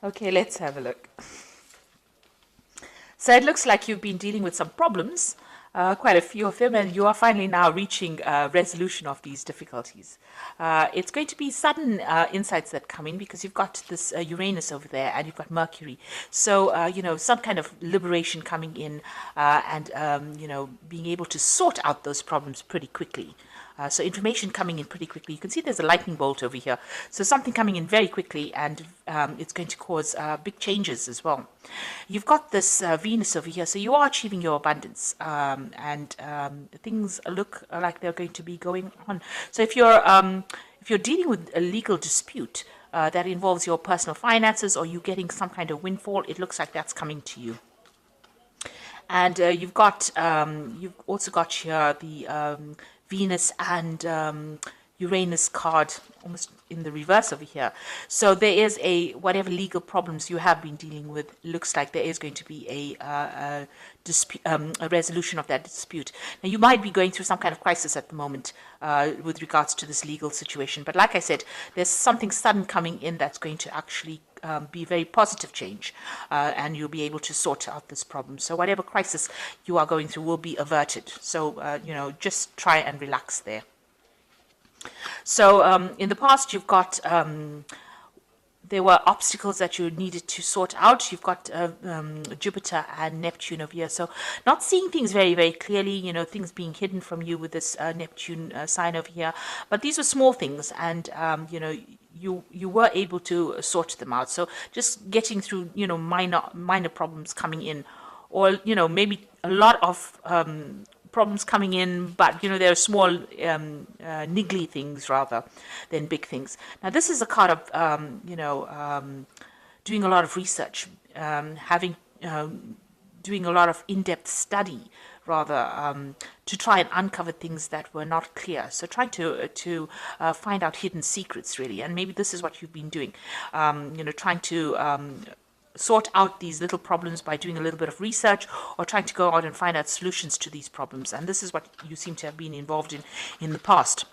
Okay, let's have a look. So it looks like you've been dealing with some problems, quite a few of them, and you are finally now reaching resolution of these difficulties. It's going to be sudden insights that come in because you've got this Uranus over there and you've got Mercury. So, some kind of liberation coming in and, being able to sort out those problems pretty quickly. So information coming in pretty quickly. You can see there's a lightning bolt over here. So something coming in very quickly, and it's going to cause big changes as well. You've got this Venus over here, so you are achieving your abundance, and things look like they're going to be going on. So if you're dealing with a legal dispute that involves your personal finances, or you getting some kind of windfall, it looks like that's coming to you. And you've also got here the Venus and Uranus card almost in the reverse over here. So there is whatever legal problems you have been dealing with, looks like there is going to be a resolution of that dispute. Now, you might be going through some kind of crisis at the moment with regards to this legal situation. But like I said, there's something sudden coming in that's going to actually be very positive change, and you'll be able to sort out this problem. So whatever crisis you are going through will be averted. So, just try and relax there. So in the past, you've got there were obstacles that you needed to sort out. You've got Jupiter and Neptune over here. So not seeing things very, very clearly, things being hidden from you with this Neptune sign over here. But these were small things, and, you were able to sort them out. So just getting through, minor problems coming in, or, maybe a lot of problems coming in, but there are small niggly things rather than big things. Now this is a card of doing a lot of research, doing a lot of in-depth study rather, to try and uncover things that were not clear. So trying to find out hidden secrets, really. And maybe this is what you've been doing, trying to sort out these little problems by doing a little bit of research, or trying to go out and find out solutions to these problems. And this is what you seem to have been involved in the past.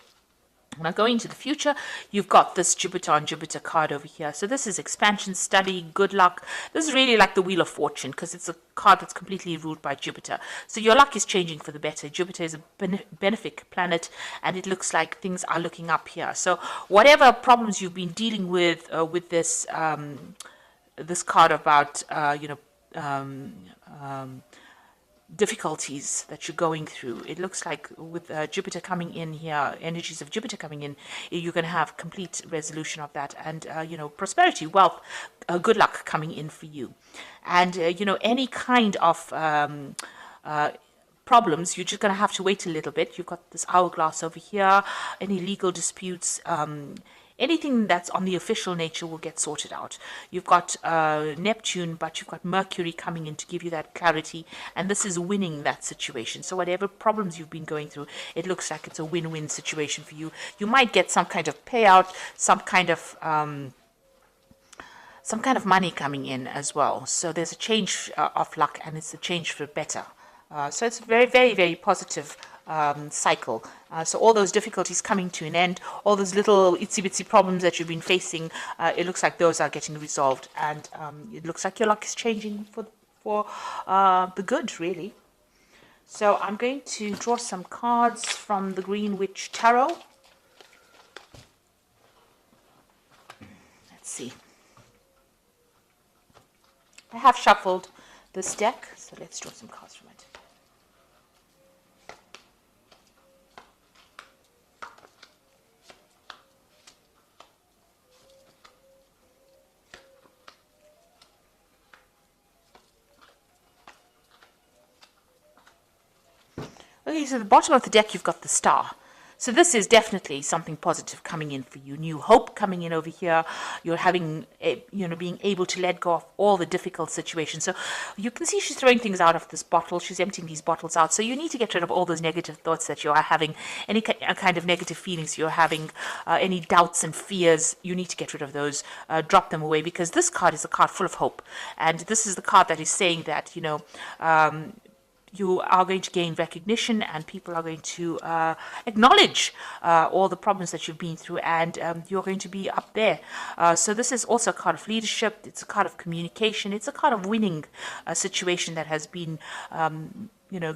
Now, going into the future, you've got this Jupiter on Jupiter card over here. So this is expansion, study, good luck. This is really like the Wheel of Fortune, because it's a card that's completely ruled by Jupiter. So your luck is changing for the better. Jupiter is a benefic planet, and it looks like things are looking up here. So whatever problems you've been dealing with this this card about difficulties that you're going through, it looks like with Jupiter coming in here, energies of Jupiter coming in, you can have complete resolution of that, and prosperity, wealth, good luck coming in for you. And any kind of problems, you're just going to have to wait a little bit. You've got this hourglass over here. Any legal disputes, anything that's on the official nature will get sorted out. You've got Neptune, but you've got Mercury coming in to give you that clarity, and this is winning that situation. So whatever problems you've been going through, it looks like it's a win-win situation for you. You might get some kind of payout, some kind of money coming in as well. So there's a change of luck, and it's a change for better. So it's a very, very, very positive cycle. So all those difficulties coming to an end, all those little itsy-bitsy problems that you've been facing, it looks like those are getting resolved, and it looks like your luck is changing for the good, really. So I'm going to draw some cards from the Green Witch Tarot. Let's see. I have shuffled this deck, so let's draw some cards from it. Okay, so at the bottom of the deck, you've got the Star. So this is definitely something positive coming in for you. New hope coming in over here. You're having, being able to let go of all the difficult situations. So you can see she's throwing things out of this bottle. She's emptying these bottles out. So you need to get rid of all those negative thoughts that you are having, any kind of negative feelings you're having, any doubts and fears. You need to get rid of those, drop them away, because this card is a card full of hope. And this is the card that is saying that, you are going to gain recognition, and people are going to acknowledge all the problems that you've been through, and you're going to be up there. So this is also a card of leadership. It's a card of communication. It's a card of winning a situation that has been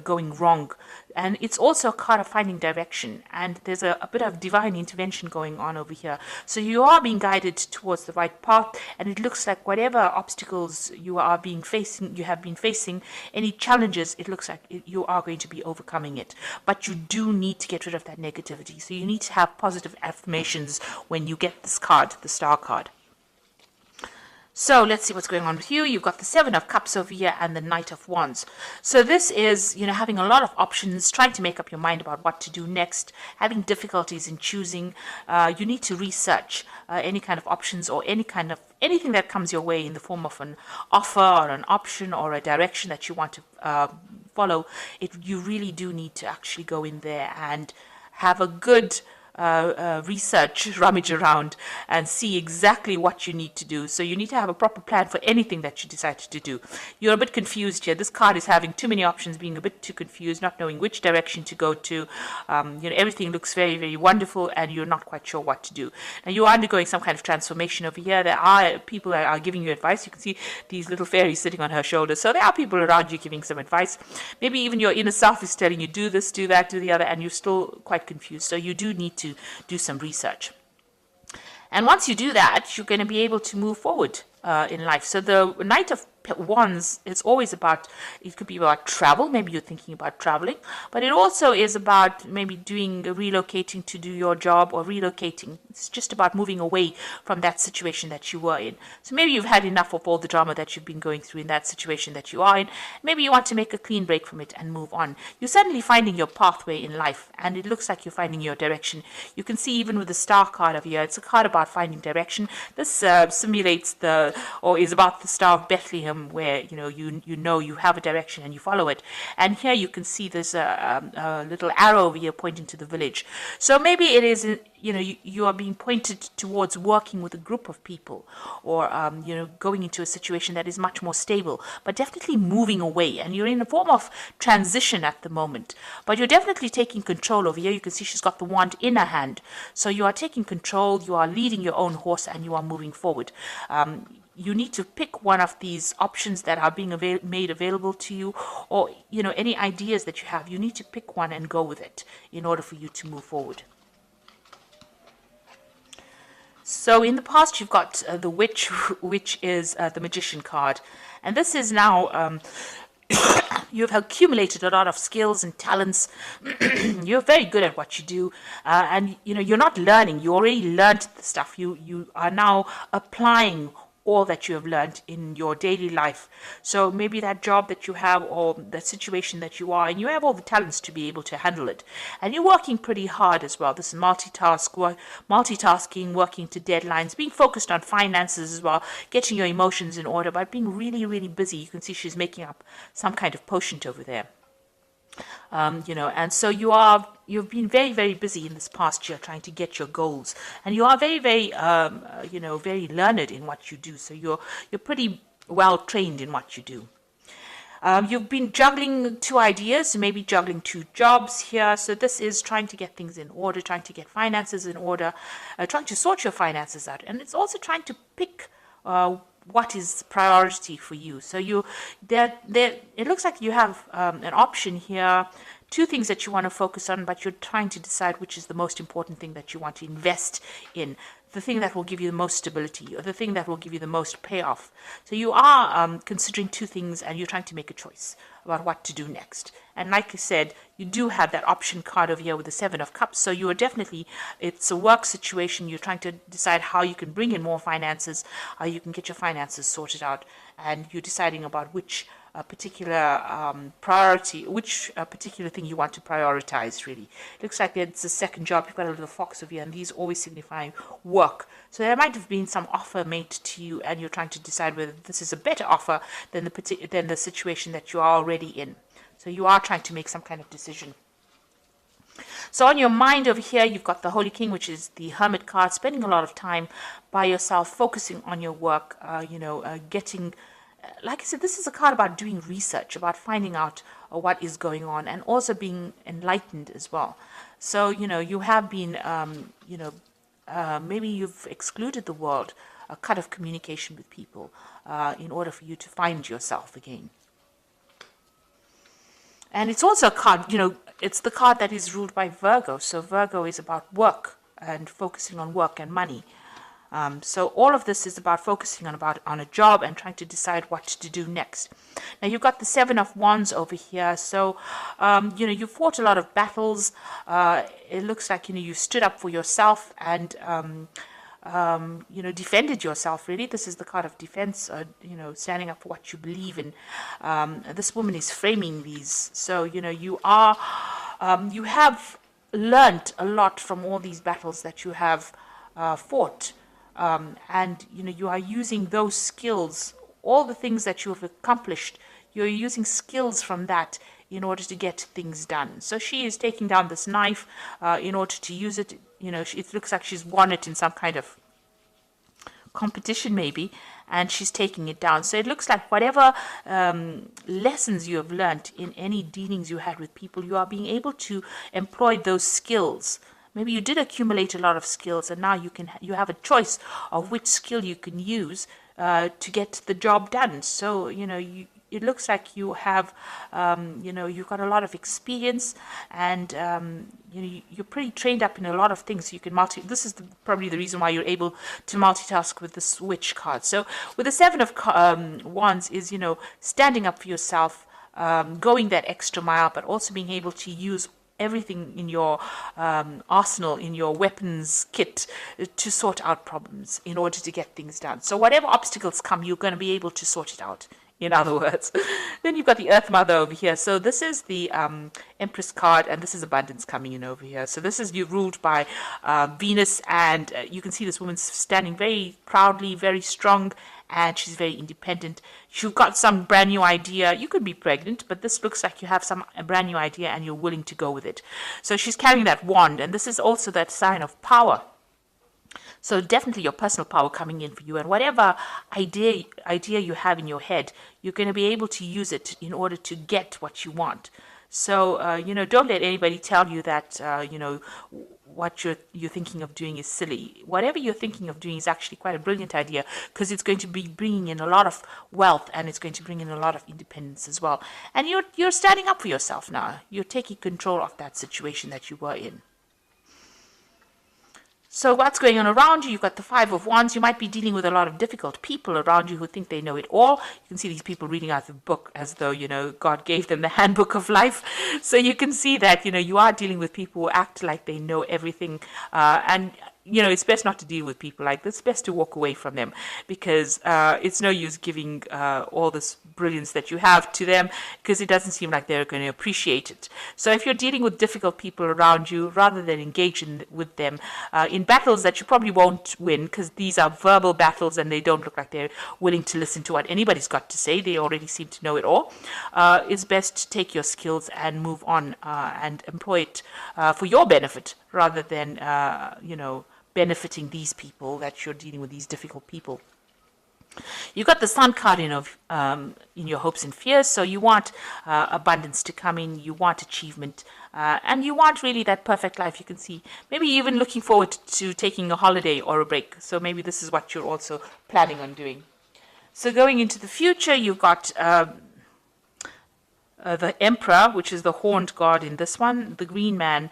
going wrong. And it's also a card of finding direction. And there's a bit of divine intervention going on over here. So you are being guided towards the right path. And it looks like whatever obstacles you have been facing, any challenges, it looks like you are going to be overcoming it. But you do need to get rid of that negativity. So you need to have positive affirmations when you get this card, the Star card. So let's see what's going on with you. You've got the Seven of Cups over here and the Knight of Wands. So this is, having a lot of options, trying to make up your mind about what to do next, having difficulties in choosing. You need to research any kind of options or anything that comes your way in the form of an offer or an option or a direction that you want to follow. You really do need to actually go in there and have a good research, rummage around and see exactly what you need to do. So you need to have a proper plan for anything that you decide to do. You're a bit confused here. This card is having too many options, being a bit too confused, not knowing which direction to go to. Everything looks very, very wonderful and you're not quite sure what to do. Now you are undergoing some kind of transformation over here. There are people that are giving you advice. You can see these little fairies sitting on her shoulders. So there are people around you giving some advice. Maybe even your inner self is telling you do this, do that, do the other, and you're still quite confused. So you do need to do some research. And once you do that, you're going to be able to move forward in life. So the Knight of Wands is always about, it could be about travel. Maybe you're thinking about traveling, but it also is about maybe relocating to do your job or relocating. It's just about moving away from that situation that you were in. So maybe you've had enough of all the drama that you've been going through in that situation that you are in. Maybe you want to make a clean break from it and move on. You're suddenly finding your pathway in life, and it looks like you're finding your direction. You can see even with the Star card of here, it's a card about finding direction. This simulates is about the Star of Bethlehem, where you have a direction and you follow it. And here you can see there's a little arrow over here pointing to the village. So maybe it is you are being pointed towards working with a group of people, or going into a situation that is much more stable, but definitely moving away. And you're in a form of transition at the moment, but you're definitely taking control over here. You can see she's got the wand in her hand. So you are taking control, you are leading your own horse, and you are moving forward. You need to pick one of these options that are being made available to you, or any ideas that you have. You need to pick one and go with it in order for you to move forward. So in the past, you've got the Witch, which is the Magician card, and this is now you've accumulated a lot of skills and talents. You're very good at what you do, and you're not learning. You already learned the stuff. You are now applying all that you have learned in your daily life. So maybe that job that you have, or that situation that you are, and you have all the talents to be able to handle it. And you're working pretty hard as well. This is multitasking, working to deadlines, being focused on finances as well, getting your emotions in order, but being really, really busy. You can see she's making up some kind of potion over there. And so you've been very, very busy in this past year trying to get your goals, and you are very, very, very learned in what you do. So you're pretty well trained in what you do. You've been juggling two ideas, maybe juggling two jobs here. So this is trying to get things in order, trying to get finances in order, trying to sort your finances out, and it's also trying to pick what is priority for you. So it looks like you have an option here, two things that you want to focus on, but you're trying to decide which is the most important thing that you want to invest in, the thing that will give you the most stability, or the thing that will give you the most payoff. So you are considering two things, and you're trying to make a choice about what to do next. And like I said, you do have that option card over here with the Seven of Cups. So you are definitely, it's a work situation. You're trying to decide how you can bring in more finances, how you can get your finances sorted out, and you're deciding about which particular priority, which particular thing you want to prioritize, really. It looks like it's a second job. You've got a little fox over here, and these always signify work. So there might have been some offer made to you, and you're trying to decide whether this is a better offer than the situation that you are already in. So you are trying to make some kind of decision. So on your mind over here, you've got the Holy King, which is the Hermit card, spending a lot of time by yourself, focusing on your work, getting like I said, this is a card about doing research, about finding out what is going on, and also being enlightened as well. So, you have been, maybe you've excluded the world, a cut of communication with people in order for you to find yourself again. And it's also a card, it's the card that is ruled by Virgo. So Virgo is about work and focusing on work and money. So all of this is about focusing on a job and trying to decide what to do next. Now you've got the Seven of Wands over here. So, you fought a lot of battles. It looks like, you stood up for yourself and, defended yourself, really. This is the card of defense, standing up for what you believe in. This woman is framing these. So, you have learned a lot from all these battles that you have fought. And, you are using those skills, all the things that you have accomplished, you're using skills from that in order to get things done. So she is taking down this knife in order to use it. It looks like she's won it in some kind of competition maybe, and she's taking it down. So it looks like whatever lessons you have learned in any dealings you had with people, you are being able to employ those skills. Maybe you did accumulate a lot of skills, and now you have a choice of which skill you can use to get the job done. So, it looks like you have, you've got a lot of experience, and you're pretty trained up in a lot of things. You can This is probably the reason why you're able to multitask with the Switch card. So with the Seven of Wands is, standing up for yourself, going that extra mile, but also being able to use everything in your arsenal, in your weapons kit, to sort out problems in order to get things done. So whatever obstacles come, you're going to be able to sort it out, in other words. Then you've got the Earth Mother over here. So this is the Empress card, and this is abundance coming in over here. So this is ruled by Venus, and you can see this woman's standing very proudly, very strong, and she's very independent. You've got some brand new idea. You could be pregnant, but this looks like you have a brand new idea and you're willing to go with it. So she's carrying that wand, and this is also that sign of power. So definitely your personal power coming in for you, and whatever idea you have in your head, you're going to be able to use it in order to get what you want. So, don't let anybody tell you that, what you're thinking of doing is silly. Whatever you're thinking of doing is actually quite a brilliant idea, because it's going to be bringing in a lot of wealth, and it's going to bring in a lot of independence as well. And you're standing up for yourself now. You're taking control of that situation that you were in. So what's going on around you? You've got the Five of Wands. You might be dealing with a lot of difficult people around you who think they know it all. You can see these people reading out the book as though, God gave them the handbook of life. So you can see that, you are dealing with people who act like they know everything. And it's best not to deal with people like this. It's best to walk away from them, because it's no use giving all this brilliance that you have to them, because it doesn't seem like they're going to appreciate it. So if you're dealing with difficult people around you, rather than engage with them in battles that you probably won't win, because these are verbal battles and they don't look like they're willing to listen to what anybody's got to say. They already seem to know it all. It's best to take your skills and move on and employ it for your benefit, rather than, benefiting these people that you're dealing with, these difficult people. You've got the Sun card in your hopes and fears. So you want abundance to come in, you want achievement, and you want really that perfect life. You can see maybe even looking forward to taking a holiday or a break. So maybe this is what you're also planning on doing. So going into the future, you've got the Emperor, which is the horned god in this one, the Green Man,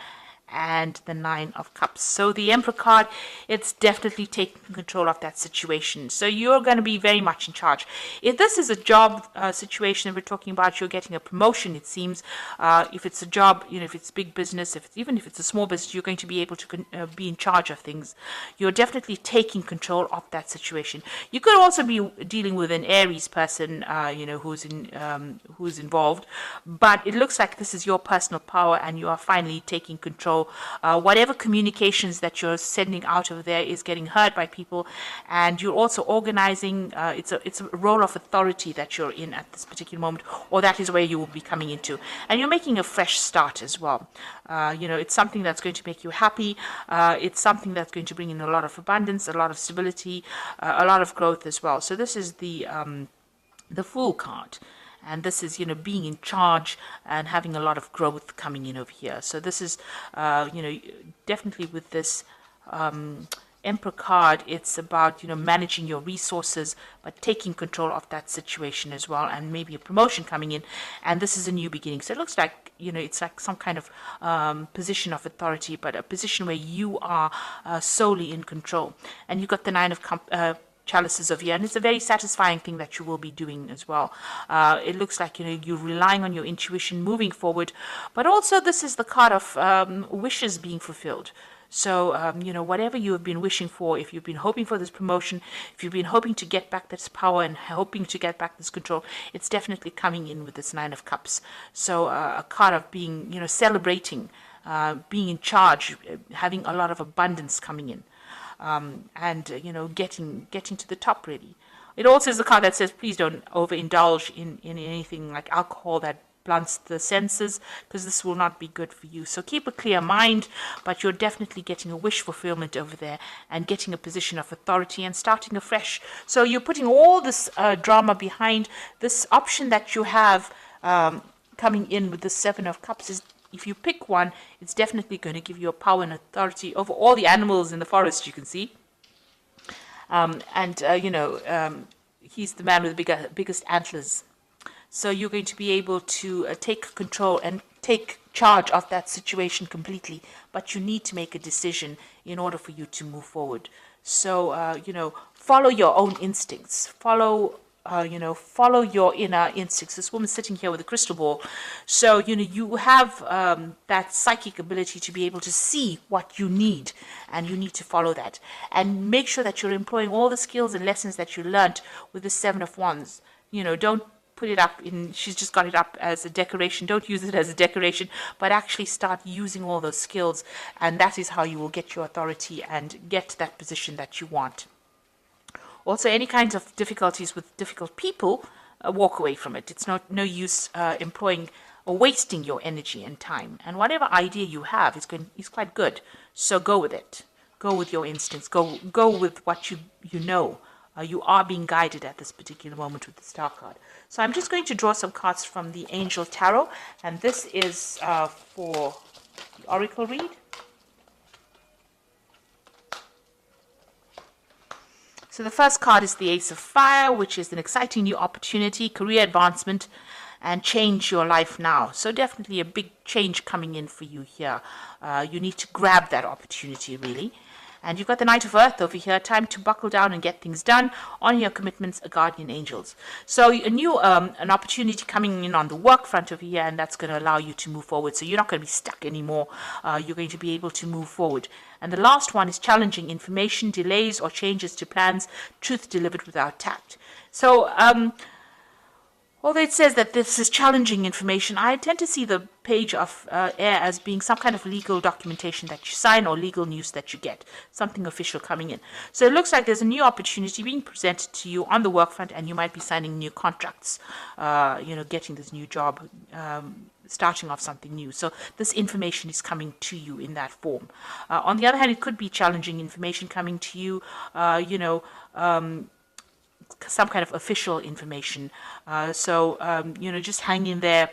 and the Nine of Cups. So the Emperor card, it's definitely taking control of that situation. So you're going to be very much in charge. If this is a job situation that we're talking about, you're getting a promotion, it seems. If it's a job, if it's big business, even if it's a small business, you're going to be able to be in charge of things. You're definitely taking control of that situation. You could also be dealing with an Aries person, who's involved, but it looks like this is your personal power, and you are finally taking control. Whatever communications that you're sending out of there is getting heard by people, and you're also organizing. It's a role of authority that you're in at this particular moment, or that is where you will be coming into, and you're making a fresh start as well. It's something that's going to make you happy. It's something that's going to bring in a lot of abundance, a lot of stability, a lot of growth as well. So this is the the Fool card. And this is, being in charge and having a lot of growth coming in over here. So this is, definitely with this Emperor card, it's about, managing your resources, but taking control of that situation as well, and maybe a promotion coming in. And this is a new beginning. So it looks like, it's like some kind of position of authority, but a position where you are solely in control. And you've got the Nine of Chalices over here, and it's a very satisfying thing that you will be doing as well. It looks like you're relying on your intuition moving forward, but also this is the card of wishes being fulfilled. So, whatever you have been wishing for, if you've been hoping for this promotion, if you've been hoping to get back this power and hoping to get back this control, it's definitely coming in with this Nine of Cups. So, a card of being, celebrating, being in charge, having a lot of abundance coming in. And getting to the top really. It also is a card that says please don't overindulge in anything like alcohol that blunts the senses, because this will not be good for you. So keep a clear mind, but you're definitely getting a wish fulfillment over there and getting a position of authority and starting afresh. So you're putting all this drama behind this option that you have coming in with the Seven of Cups. Is if you pick one, it's definitely going to give you a power and authority over all the animals in the forest, you can see. He's the man with the biggest antlers. So you're going to be able to take control and take charge of that situation completely. But you need to make a decision in order for you to move forward. So, follow your own instincts. Follow your inner instincts. This woman's sitting here with a crystal ball. So, you have that psychic ability to be able to see what you need, and you need to follow that. And make sure that you're employing all the skills and lessons that you learned with the Seven of Wands. Don't put it up she's just got it up as a decoration. Don't use it as a decoration, but actually start using all those skills. And that is how you will get your authority and get that position that you want. Also, any kinds of difficulties with difficult people, walk away from it. It's no use employing or wasting your energy and time. And whatever idea you have is quite good. So go with it. Go with your instincts. Go with what you know. You are being guided at this particular moment with the Star card. So I'm just going to draw some cards from the Angel Tarot, and this is for the Oracle read. So the first card is the Ace of Fire, which is an exciting new opportunity, career advancement, and change your life now. So definitely a big change coming in for you here. You need to grab that opportunity, really. And you've got the Knight of Earth over here, time to buckle down and get things done, on your commitments, guardian angels. So a new an opportunity coming in on the work front over here, and that's going to allow you to move forward. So you're not going to be stuck anymore. You're going to be able to move forward. And the last one is challenging information, delays or changes to plans, truth delivered without tact. So although it says that this is challenging information, I tend to see the page of air as being some kind of legal documentation that you sign or legal news that you get, something official coming in. So it looks like there's a new opportunity being presented to you on the work front, and you might be signing new contracts, getting this new job, starting off something new. So this information is coming to you in that form. On the other hand, it could be challenging information coming to you, some kind of official information. Just hang in there.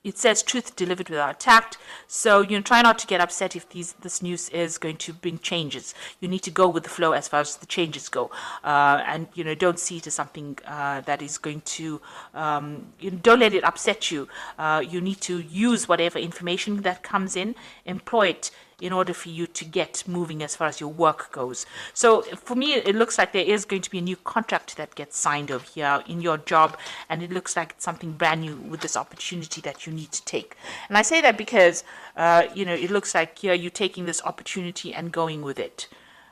It says truth delivered without tact. So, try not to get upset if this news is going to bring changes. You need to go with the flow as far as the changes go. Don't see it as something that is going to, don't let it upset you. You need to use whatever information that comes in, employ it in order for you to get moving as far as your work goes. So for me, it looks like there is going to be a new contract that gets signed over here in your job, and it looks like it's something brand new with this opportunity that you need to take. And I say that because, it looks like here you're taking this opportunity and going with it.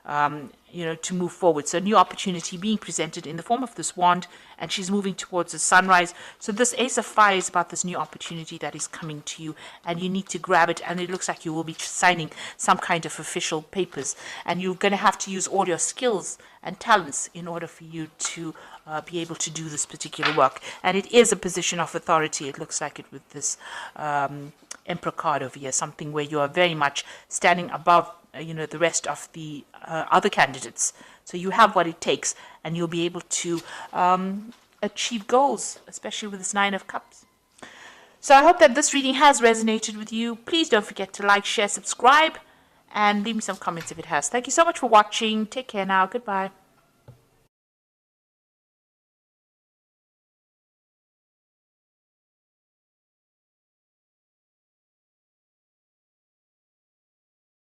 To move forward. So a new opportunity being presented in the form of this wand, and she's moving towards the sunrise. So this Ace of Fire is about this new opportunity that is coming to you, and you need to grab it, and it looks like you will be signing some kind of official papers, and you're going to have to use all your skills and talents in order for you to be able to do this particular work. And it is a position of authority. It looks like it with this Emperor card over here, something where you are very much standing above the rest of the other candidates. So you have what it takes, and you'll be able to achieve goals, especially with this Nine of Cups. So I hope that this reading has resonated with you. Please don't forget to like, share, subscribe, and leave me some comments if it has. Thank you so much for watching. Take care now. Goodbye.